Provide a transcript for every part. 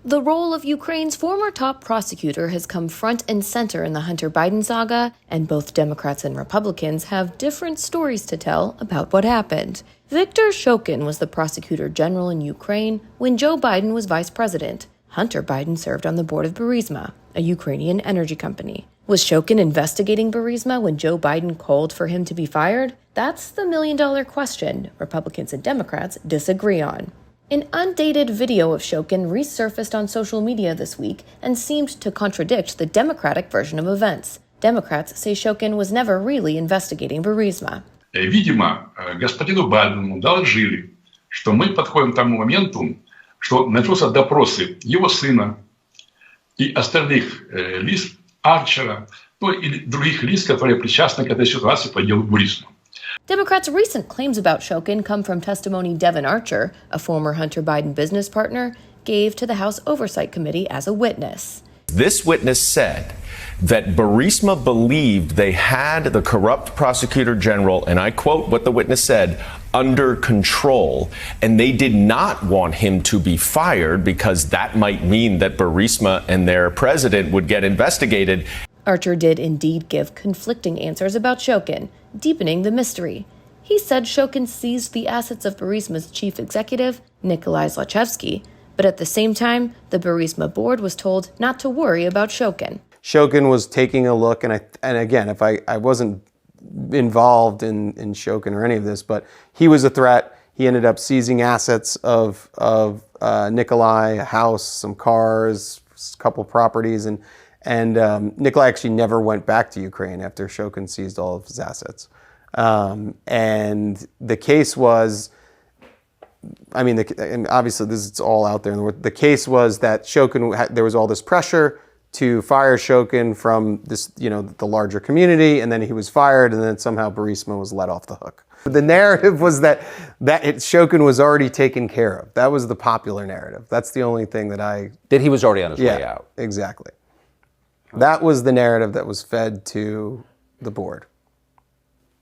The role of Ukraine's former top prosecutor has come front and center in the Hunter Biden saga, and both Democrats and Republicans have different stories to tell about what happened. Viktor Shokin was the prosecutor general in Ukraine when Joe Biden was vice president. Hunter Biden served on the board of Burisma, a Ukrainian energy company. Was Shokin investigating Burisma when Joe Biden called for him to be fired? That's the million-dollar question Republicans and Democrats disagree on. An undated video of Shokin resurfaced on social media this week and seemed to contradict the Democratic version of events. Democrats say Shokin was never really investigating Burisma. Видимо, господину Байдену доложили, что мы подходим к тому моменту, что начнутся допросы его сына и остальных лиц, Арчера, ну и других лиц, которые причастны к этой ситуации по делу Бурисма. Democrats' recent claims about Shokin come from testimony Devin Archer, a former Hunter Biden business partner, gave to the House Oversight Committee as a witness. This witness said that Burisma believed they had the corrupt prosecutor general, and I quote what the witness said, under control, and they did not want him to be fired because that might mean that Burisma and their president would get investigated. Archer did indeed give conflicting answers about Shokin, deepening the mystery. He said Shokin seized the assets of Burisma's chief executive, Nikolai Zlochevsky, but at the same time, the Burisma board was told not to worry about Shokin. Shokin was taking a look, and again, if I wasn't involved in Shokin or any of this, but he was a threat. He ended up seizing assets of Nikolai, a house, some cars, a couple properties, and Nikolai actually never went back to Ukraine after Shokin seized all of his assets. And the case was, and obviously it's all out there. The case was that Shokin, there was all this pressure to fire Shokin from this, the larger community, and then he was fired, and then somehow Burisma was let off the hook. The narrative was that Shokin was already taken care of. That was the popular narrative. That's the only thing that he was already on his way out. Exactly. That was the narrative that was fed to the board.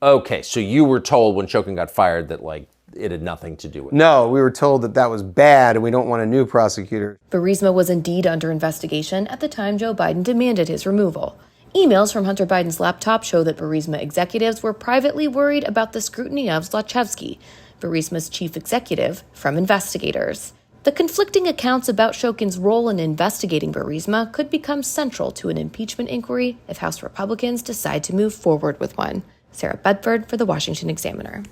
Okay, so you were told when Shokin got fired that, it had nothing to do with it. No, we were told that was bad and we don't want a new prosecutor. Burisma was indeed under investigation at the time Joe Biden demanded his removal. Emails from Hunter Biden's laptop show that Burisma executives were privately worried about the scrutiny of Zlochevsky, Burisma's chief executive, from investigators. The conflicting accounts about Shokin's role in investigating Burisma could become central to an impeachment inquiry if House Republicans decide to move forward with one. Sarah Bedford for the Washington Examiner.